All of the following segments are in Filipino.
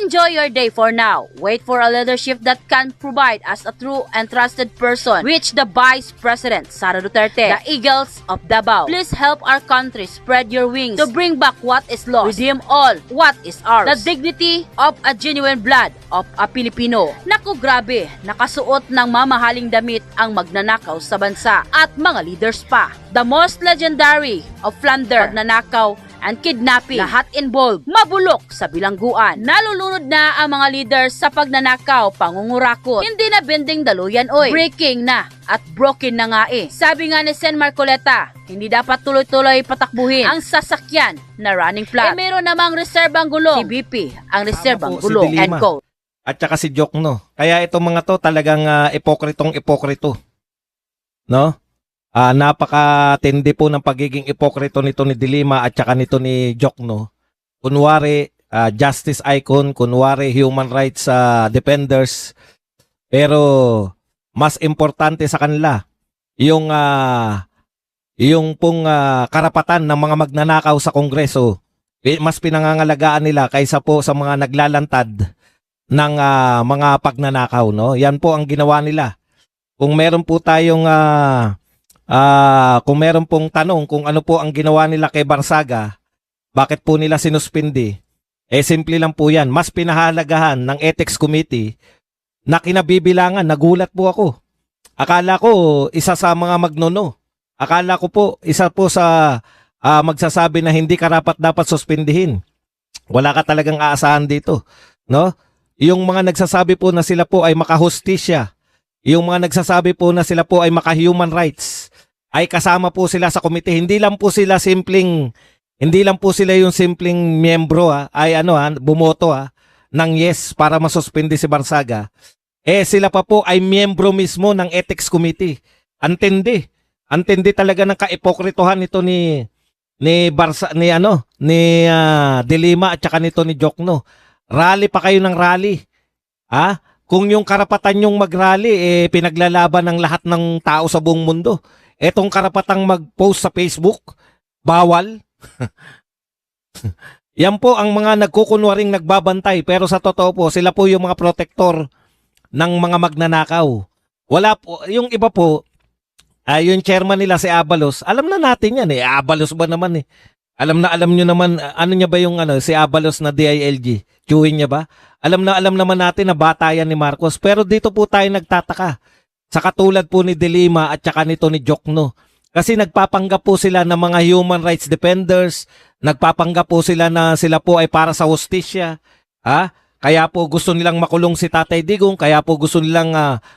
Enjoy your day for now. Wait for a leadership that can provide us a true and trusted person. Reach the Vice President, Sara Duterte, the Eagles of Davao. Please help our country spread your wings to bring back what is lost. Redeem all what is ours. The dignity of a genuine blood of a Filipino. Naku grabe, nakasuot ng mamahaling damit ang magnanakaw sa bansa at mga leaders pa. The most legendary of plunder, magnanakaw, and kidnapping, lahat involved, mabulok sa bilangguan. Nalulunod na ang mga leaders sa pagnanakaw, pangungurakot. Hindi na bending daluyan oy. Breaking na at broken na nga eh. Sabi nga ni Sen Marcoleta, hindi dapat tuloy-tuloy patakbuhin ang sasakyan na running flat. Meron namang reserbang gulong. Si BP ang reserbang gulong. Si End quote. At saka si Jokno. Kaya itong mga to talagang ipokritong-ipokrito. No? Napakatindi po ng pagiging ipokrito nito ni Dilima at saka nito ni Jokno. Kunwari, justice icon, kunwari human rights defenders. Pero mas importante sa kanila yung pong karapatan ng mga magnanakaw sa Kongreso. Mas pinangangalagaan nila kaysa po sa mga naglalantad ng mga pagnanakaw, no? Yan po ang ginawa nila. Kung meron po tayong kung meron pong tanong kung ano po ang ginawa nila kay Barsaga, bakit po nila sinuspindi? Simple lang po yan. Mas pinahalagahan ng Ethics Committee na kinabibilangan. Nagulat po ako. Akala ko isa sa mga magnono. Akala ko po isa po sa magsasabi na hindi karapat dapat suspindihin. Wala ka talagang aasahan dito. No? Yung mga nagsasabi po na sila po ay makahustisya, yung mga nagsasabi po na sila po ay maka-human rights, ay kasama po sila sa komite. Hindi lang po sila yung simpleng miyembro bumoto ng yes para masuspindi si Barsaga. Sila pa po ay miyembro mismo ng Ethics Committee. Antindi talaga ng kaipokritohan nito ni Dilima at saka nito ni Jokno. Rally pa kayo ng rally. Kung yung karapatan nyong mag-rally, pinaglalaban ng lahat ng tao sa buong mundo. Etong karapatang mag-post sa Facebook, bawal. Yan po ang mga nagkukunwaring nagbabantay, pero sa totoo po, sila po yung mga protektor ng mga magnanakaw. Wala po, yung iba po, yung chairman nila si Abalos, alam na natin yan Abalos ba naman Alam nyo naman, ano niya ba yung si Abalos na DILG? Chewin niya ba? Alam naman natin na bata yan ni Marcos. Pero dito po tayo nagtataka. Sa katulad po ni Dilima at saka nito ni Jokno. Kasi nagpapanggap po sila ng mga human rights defenders. Nagpapanggap po sila na sila po ay para sa hustisya. Kaya po gusto nilang makulong si Tatay Digong. Kaya po gusto nilang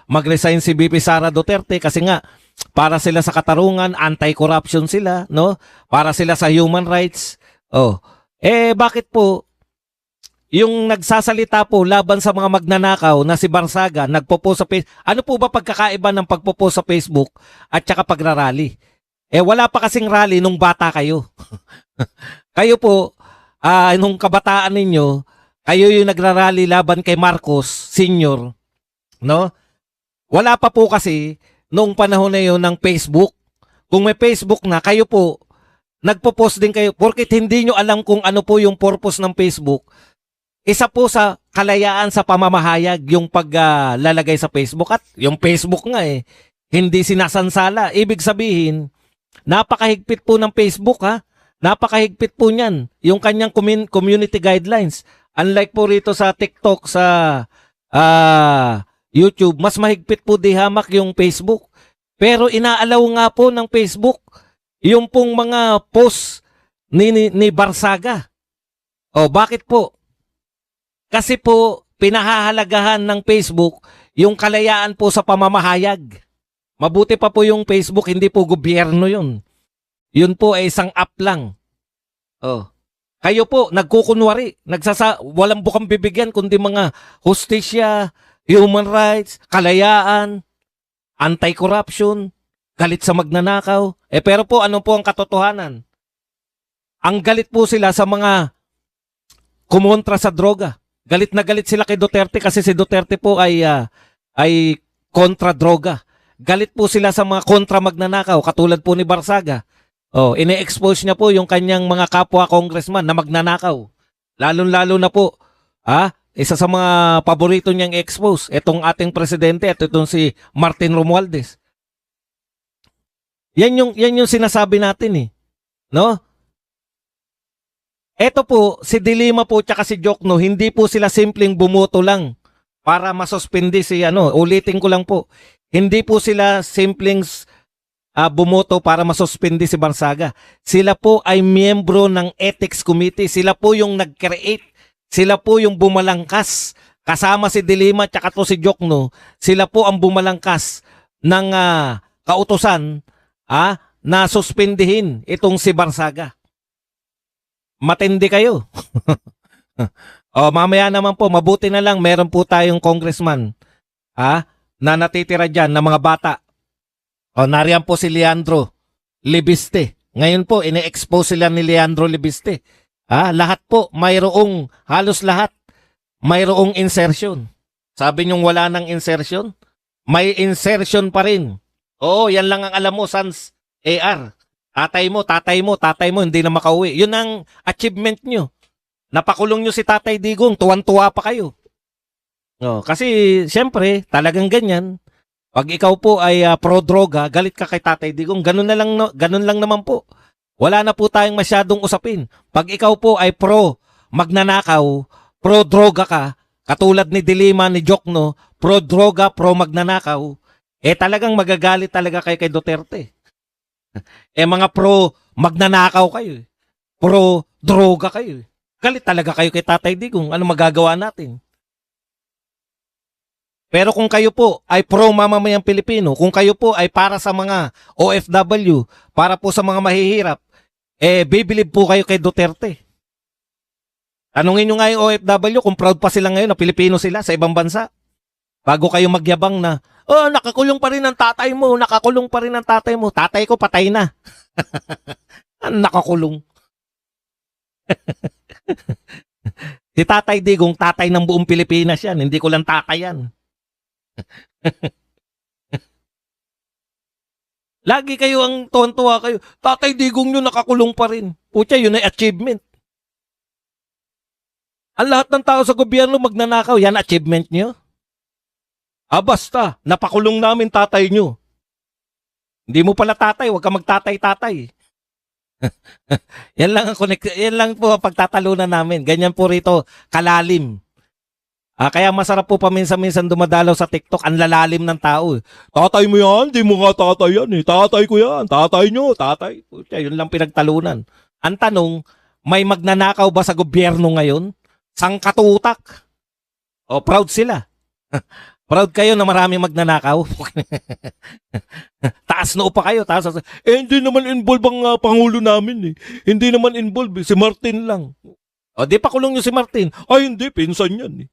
mag-resign si BP Sara Duterte. Kasi nga, para sila sa katarungan, anti-corruption sila, no? Para sila sa human rights. Bakit po yung nagsasalita po laban sa mga magnanakaw na si Barsaga nagpo-post sa Facebook? Ano po ba pagkakaiba ng pagpo-post sa Facebook at saka pagrarally? Wala pa kasing rally nung bata kayo. Kayo po, nung kabataan ninyo, kayo yung nagrarally laban kay Marcos Sr., no? Wala pa po kasi nung panahon na yun ng Facebook. Kung may Facebook na, kayo po, nagpo-post din kayo. Porkit hindi nyo alam kung ano po yung purpose ng Facebook. Isa po sa kalayaan sa pamamahayag yung paglalagay sa Facebook. At yung Facebook nga hindi sinasansala. Ibig sabihin, napakahigpit po ng Facebook Napakahigpit po niyan. Yung kanyang community guidelines. Unlike po rito sa TikTok, sa YouTube, mas mahigpit po di hamak yung Facebook. Pero inaalaw nga po ng Facebook yung pong mga post ni Barsaga. Bakit po? Kasi po pinahahalagahan ng Facebook yung kalayaan po sa pamamahayag. Mabuti pa po yung Facebook, hindi po gobyerno yun. Yun po ay isang app lang. Kayo po nagkukunwari, walang bukang bibigyan kundi mga hustisya, human rights, kalayaan, anti-corruption, galit sa magnanakaw. Pero po, ano po ang katotohanan? Ang galit po sila sa mga kumontra sa droga. Galit na galit sila kay Duterte kasi si Duterte po ay kontra droga. Galit po sila sa mga kontra magnanakaw, katulad po ni Barsaga. Ine-expose niya po yung kanyang mga kapwa congressman na magnanakaw. Lalo-lalo na po, isa sa mga paborito niyang expose, itong ating presidente at itong si Martin Romualdez. Yan yung sinasabi natin eh. No? Ito po, si Dilima po tsaka si Jokno, hindi po sila simpleng bumoto lang para masuspindi si ulitin ko lang po. Hindi po sila simpleng bumoto para masuspindi si Barsaga. Sila po ay miyembro ng Ethics Committee. Sila po yung nag-create. Sila po yung bumalangkas. Kasama si Dilima tsaka to si Jokno. Sila po ang bumalangkas ng kautusan na suspindihin itong si Barsaga. Matindi kayo. Mamaya naman po, mabuti na lang meron po tayong congressman na natitira dyan na mga bata. Nariyan po si Leandro Libiste. Ngayon po, ine-expose sila ni Leandro Libiste. Lahat po, halos lahat, mayroong insertion. Sabi niyong wala ng insertion? May insertion pa rin. Oo, yan lang ang alam mo, Sans AR. Tatay mo, hindi na makauwi. Yun ang achievement nyo. Napakulong nyo si Tatay Digong, tuwan-tuwa pa kayo. Kasi, syempre, talagang ganyan. Pag ikaw po ay pro-droga, galit ka kay Tatay Digong. Ganun lang naman po. Wala na po tayong masyadong usapin. Pag ikaw po ay pro-magnanakaw, pro-droga ka, katulad ni Dilima, ni Jokno, pro-droga, pro-magnanakaw, talagang magagalit talaga kayo kay Duterte. Mga pro-magnanakaw kayo. Pro-droga kayo. Galit talaga kayo kay Tatay Digong. Ano magagawa natin? Pero kung kayo po ay pro-mamamayang Pilipino, kung kayo po ay para sa mga OFW, para po sa mga mahihirap, bibilib po kayo kay Duterte. Tanungin nyo nga yung OFW kung proud pa sila ngayon na Pilipino sila sa ibang bansa. Bago kayo magyabang na, nakakulong pa rin ang tatay mo, nakakulong pa rin ang tatay mo. Tatay ko patay na. Nakakulong. Si Tatay Digong, tatay ng buong Pilipinas yan. Hindi ko lang tatay yan. Lagi kayo ang tuwan-tuwa kayo. Tatay Digong nyo nakakulong pa rin. Pucha, yun ay achievement. Ang lahat ng tao sa gobyerno magnanakaw, yan achievement nyo? Basta, napakulong namin tatay nyo. Hindi mo pala tatay, huwag ka magtatay-tatay. Yan lang po ang pagtatalunan namin. Ganyan po rito, kalalim. Kaya masarap po paminsan-minsan dumadalaw sa TikTok, ang lalalim ng tao. Tatay mo yan, di mo nga tatay yan eh. Tatay ko yan, tatay nyo, tatay. Pucha, yun lang pinagtalunan. Ang tanong, may magnanakaw ba sa gobyerno ngayon? Sangkatutak. Proud sila. Proud kayo na marami magnanakaw. Taas noo pa kayo. Hindi naman involved ang Pangulo namin eh. Hindi naman involved, si Martin lang. Di pa kulong nyo si Martin. Ay hindi, pinsan yan eh.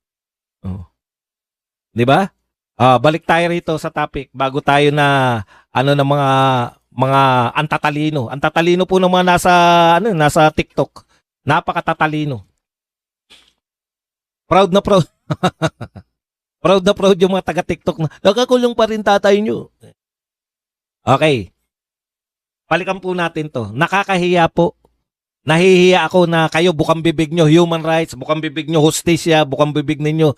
Di ba? Balik tayo rito sa topic bago tayo na ng mga antatalino. Antatalino po ng mga nasa TikTok. Napakatatalino. Proud na proud. Proud na proud yung mga taga-TikTok na nakakulong pa rin tatay nyo. Okay. Balikan po natin to. Nakakahiya po. Nahihiya ako na kayo bukang bibig nyo human rights, bukang bibig nyo hustisya, bukang bibig ninyo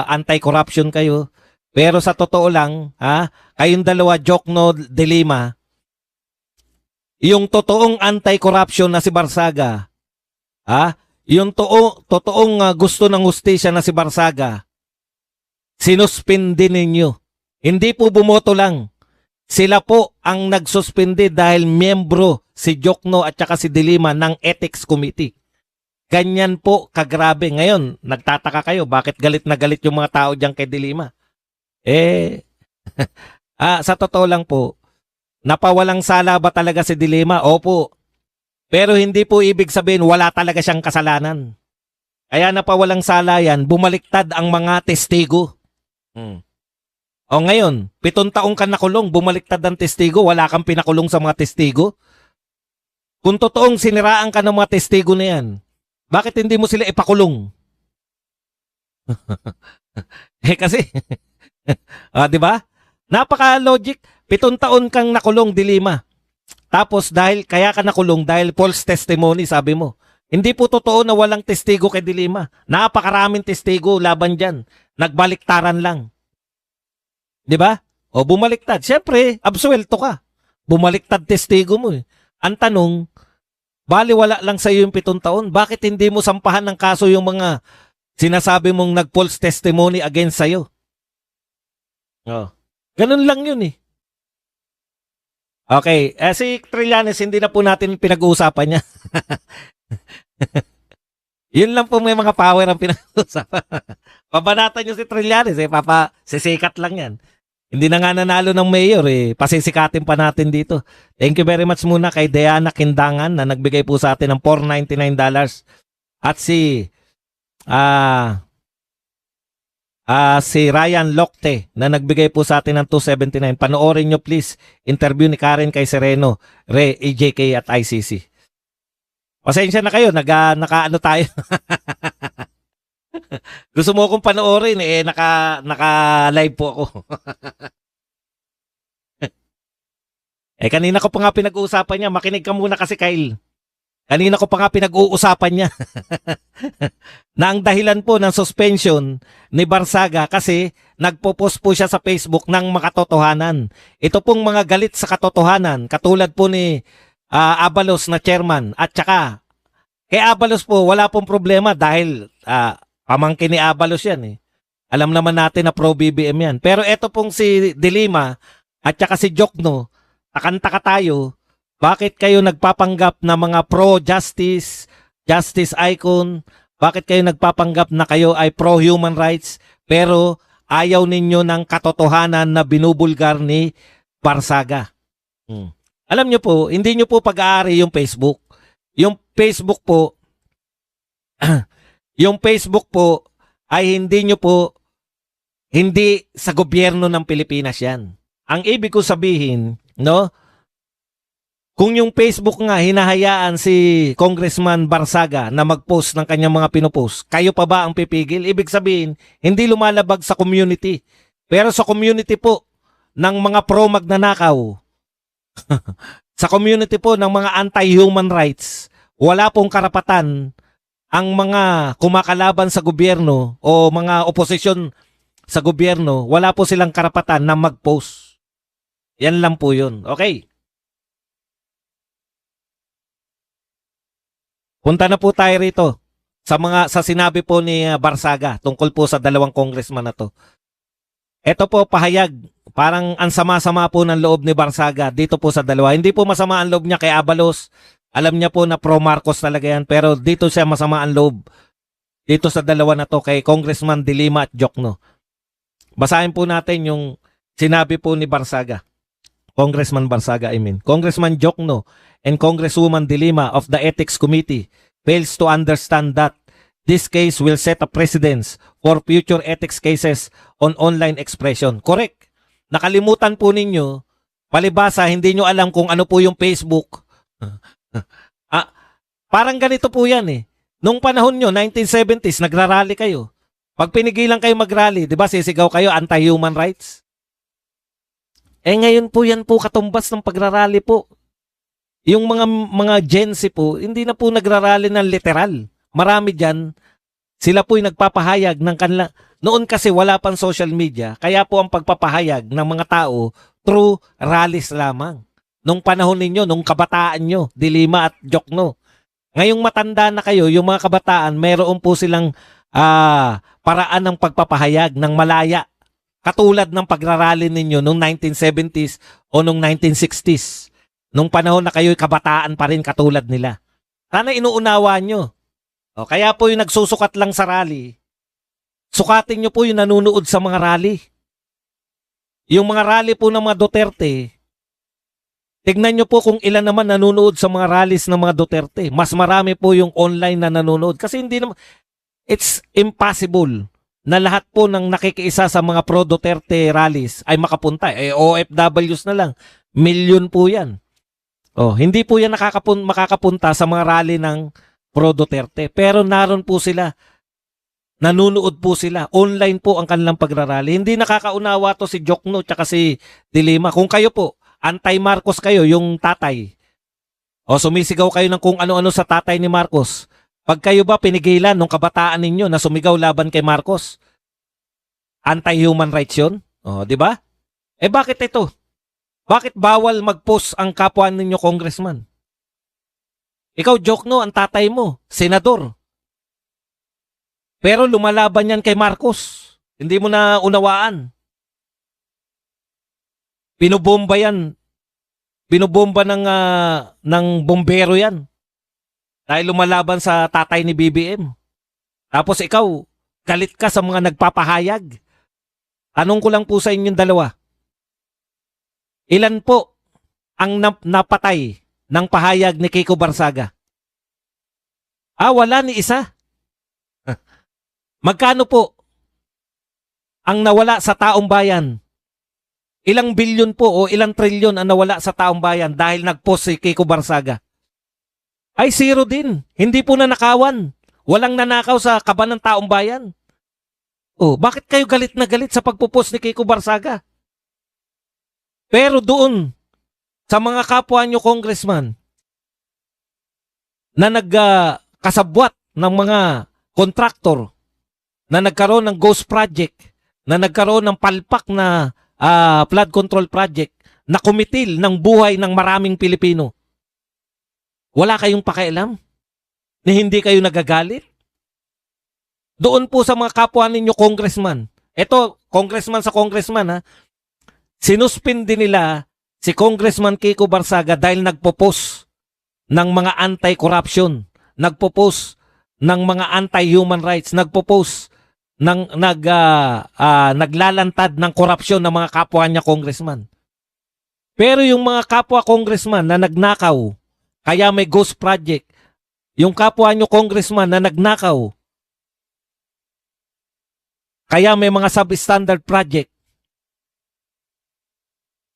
anti-corruption kayo. Pero sa totoo lang, kayong dalawa, Jokno, Dilima, yung totoong anti-corruption na si Barsaga, yung totoong gusto ng hustisya na si Barsaga, sinuspindi ninyo. Hindi po bumoto lang. Sila po ang nagsuspindi dahil miyembro si Jokno at saka si Dilima ng Ethics Committee. Ganyan po kagrabe. Ngayon, nagtataka kayo bakit galit na galit yung mga tao dyan kay Dilima. Sa totoo lang po, napawalang sala ba talaga si Dilima? Opo. Pero hindi po ibig sabihin wala talaga siyang kasalanan. Kaya napawalang sala yan, bumaliktad ang mga testigo. Ngayon, 7 taong ka nakulong, bumaliktad ang testigo, wala kang pinakulong sa mga testigo. Kung totoong siniraan ka ng mga testigo na yan, bakit hindi mo sila ipakulong? Kasi, di ba? Napaka-logic. 7 taon kang nakulong, Dilima. Tapos kaya ka nakulong dahil false testimony, sabi mo. Hindi po totoo na walang testigo kay De Lima. Napakaraming testigo laban dyan. Nagbaliktaran lang. Di ba? O bumaliktad. Siyempre, absuelto ka. Bumaliktad testigo mo eh. Ang tanong, baliwala lang sa iyo yung 7 taon. Bakit hindi mo sampahan ng kaso yung mga sinasabi mong nag-false testimony against sa'yo? Oh. Ganun lang yun eh. Okay, si Trillanes, hindi na po natin pinag-uusapan niya. Yun lang po may mga power ang pinag-uusapan. Pabanatan nyo si Trillanes, sisikat lang yan. Hindi na nga nanalo ng mayor, pasisikatin pa natin dito. Thank you very much muna kay Diana Kindangan na nagbigay po sa atin ng $499. At si Ryan Locte na nagbigay po sa atin ng $279. Panoorin nyo please interview ni Karen kay Sereno, Re, EJK at ICC. Pasensya na kayo, nakaano tayo. Gusto mo akong panoorin, naka-live po ako. Kanina ko pa nga pinag-uusapan niya. Makinig ka muna kasi, Kyle. Kanina ko pa nga pinag-uusapan niya. Na ang dahilan po ng suspension ni Barsaga kasi nagpo-post po siya sa Facebook ng makatotohanan. Ito pong mga galit sa katotohanan, katulad po ni Abalos na chairman. At saka, kay Abalos po, wala pong problema dahil pamangkin ni Abalos yan eh. Alam naman natin na pro-BBM yan. Pero ito pong si De Lima at saka si Jokno, takanta ka tayo, bakit kayo nagpapanggap na mga pro-justice, justice icon? Bakit kayo nagpapanggap na kayo ay pro-human rights pero ayaw ninyo ng katotohanan na binubulgar ni Barsaga? Alam nyo po, hindi nyo po pag-aari yung Facebook. Yung Facebook po, yung Facebook po ay hindi sa gobyerno ng Pilipinas yan. Ang ibig ko sabihin, no? Kung yung Facebook nga hinahayaan si Congressman Barsaga na mag-post ng kanyang mga pinopost, kayo pa ba ang pipigil? Ibig sabihin, hindi lumalabag sa community. Pero sa community po ng mga pro-magnanakaw, sa community po ng mga anti-human rights, wala pong karapatan ang mga kumakalaban sa gobyerno o mga oposisyon sa gobyerno, wala po silang karapatan na mag-post. Yan lang po yun. Okay. Punta na po tayo rito sa sinabi po ni Barsaga tungkol po sa 2 congressman na to. Ito po pahayag, parang ang sama-sama po ng loob ni Barsaga dito po sa 2. Hindi po masama ang loob niya kay Abalos. Alam niya po na pro Marcos talaga yan, pero dito siya masama ang loob. Dito sa 2 na to kay Congressman De Lima at Jokno. Basahin po natin yung sinabi po ni Barsaga. Congressman Barsaga, I mean. Congressman Jokno and Congresswoman De Lima of the Ethics Committee fails to understand that this case will set a precedence for future ethics cases on online expression. Correct. Nakalimutan po ninyo, palibasa, hindi nyo alam kung ano po yung Facebook. Parang ganito po yan eh. Nung panahon nyo, 1970s, nagrarally kayo. Pag pinigilan kayo magrally, di ba sisigaw kayo anti-human rights? Ngayon po yan po katumbas ng pagrarally po. Yung mga Gen Z po, hindi na po nagrarally ng literal. Marami dyan, sila po'y nagpapahayag ng kanila. Noon kasi wala pang social media, kaya po ang pagpapahayag ng mga tao through rallies lamang. Nung panahon ninyo, nung kabataan nyo, De Lima at Jokno. Ngayong matanda na kayo, yung mga kabataan, mayroon po silang paraan ng pagpapahayag ng malaya. Katulad ng pagrarally ninyo nung 1970s o nung 1960s. Nung panahon na kayo'y kabataan pa rin katulad nila. Sana inuunawa nyo. O, kaya po yung nagsusukat lang sa rally, sukatin nyo po yung nanunood sa mga rally. Yung mga rally po ng mga Duterte, tignan nyo po kung ilan naman nanunood sa mga rallies ng mga Duterte. Mas marami po yung online na nanunood. Kasi hindi naman, it's impossible na lahat po ng nakikiisa sa mga pro-Duterte rallies ay makapunta. OFWs na lang. Milyon po yan. Hindi po yan makakapunta sa mga rally ng pro-Duterte. Pero naroon po sila. Nanunood po sila. Online po ang kanilang pagrarally. Hindi nakakaunawa to si Jokno tsaka si De Lima. Kung kayo po, anti-Marcos kayo, yung tatay. Sumisigaw kayo ng kung ano-ano sa tatay ni Marcos. Pag kayo ba pinigilan nung kabataan ninyo na sumigaw laban kay Marcos? Anti-human rights yun? Oh, di ba? Bakit ito? Bakit bawal mag-post ang kapwa ninyo congressman? Ikaw, joke no, ang tatay mo, senador. Pero lumalaban yan kay Marcos. Hindi mo na unawaan. Binobomba yan. Binobomba ng bombero yan. Dahil lumalaban sa tatay ni BBM. Tapos ikaw, galit ka sa mga nagpapahayag. Tanong ko lang po sa inyong dalawa. Ilan po ang napatay ng pahayag ni Kiko Barsaga? Wala ni isa. Magkano po ang nawala sa taong bayan? Ilang bilyon po o ilang trilyon ang nawala sa taong bayan dahil nag-post si Kiko Barsaga? Ay, zero din. Hindi po nanakawan. Walang nanakaw sa kaban ng taong bayan. Bakit kayo galit na galit sa pagpo-post ni Kiko Barsaga? Pero doon, sa mga kapwa nyo congressman, na nagkasabwat ng mga kontraktor, na nagkaroon ng ghost project, na nagkaroon ng palpak na flood control project, na kumitil ng buhay ng maraming Pilipino. Wala kayong pakialam? Ni hindi kayo nagagalit? Doon po sa mga kapwa ninyo congressman. Ito, congressman sa congressman ha. Sinuspindi nila si Congressman Kiko Barsaga dahil nagpo-post ng mga anti-corruption, nagpo-post ng mga anti-human rights, nagpo-post naglalantad ng korupsyon ng mga kapwa niya congressman. Pero yung mga kapwa congressman na nagnakaw, kaya may ghost project, yung kapwa niyo congressman na nagnakaw, kaya may mga substandard project,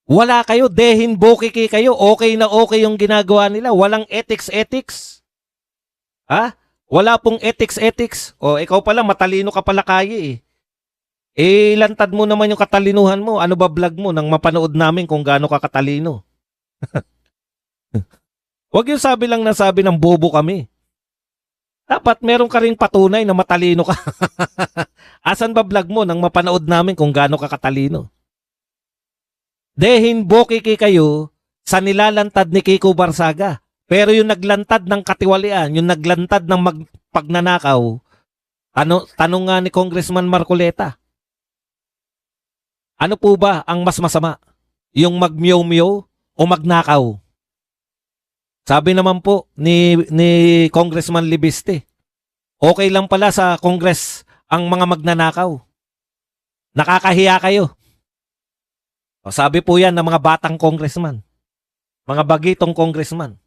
wala kayo, dehin bokiki kayo, okay na okay yung ginagawa nila, walang ethics. Ha? Wala pong ethics. Ikaw pala, matalino ka pala kaya eh. Lantad mo naman yung katalinuhan mo. Ano ba vlog mo nang mapanood namin kung gaano ka katalino? Huwag yung sabi lang na sabi ng bobo kami. Dapat meron ka ring patunay na matalino ka. Asan ba vlog mo nang mapanood namin kung gaano ka katalino? Dehin bokiki kayo sa nilalantad ni Kiko Barsaga. Pero yung naglantad ng katiwalian, yung naglantad ng pagnanakaw, tanong nga ni Congressman Marcoleta, ano po ba ang mas masama? Yung magmiyaw-miyaw o magnakaw? Sabi naman po ni Congressman Libiste, okay lang pala sa Congress ang mga magnanakaw. Nakakahiya kayo. Sabi po yan ng mga batang congressman, mga bagitong congressman.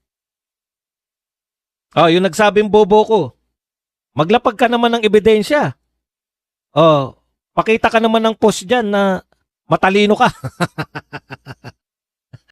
Yung nagsabing bobo ko, maglapag ka naman ng ebidensya. Pakita ka naman ng post dyan na matalino ka.